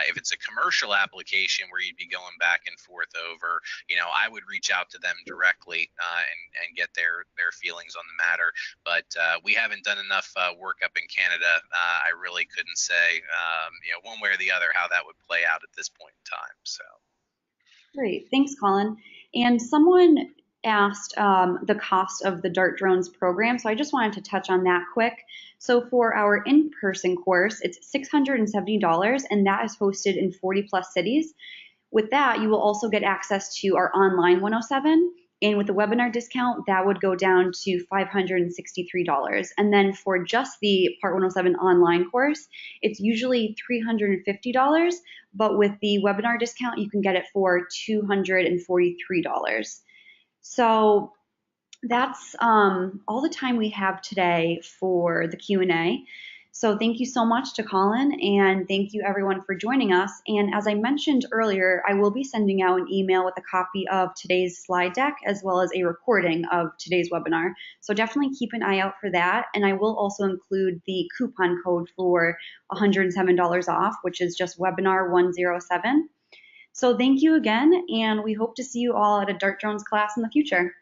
If it's a commercial application where you'd be going back and forth over, I would reach out to them directly and get their feelings on the matter. But we haven't done enough work up in Canada. I really couldn't say one way or the other how that would play out at this point in time. So. Great, thanks, Colin. And someone asked the cost of the Dart Drones program, so I just wanted to touch on that quick. So for our in-person course, it's $670, and that is hosted in 40 plus cities. With that, you will also get access to our online 107. And with the webinar discount, that would go down to $563. And then for just the Part 107 online course, it's usually $350. But with the webinar discount, you can get it for $243. So that's all the time we have today for the Q&A. So thank you so much to Colin, and thank you everyone for joining us. And as I mentioned earlier, I will be sending out an email with a copy of today's slide deck as well as a recording of today's webinar. So definitely keep an eye out for that. And I will also include the coupon code for $107 off, which is just webinar 107. So thank you again, and we hope to see you all at a Dart Drones class in the future.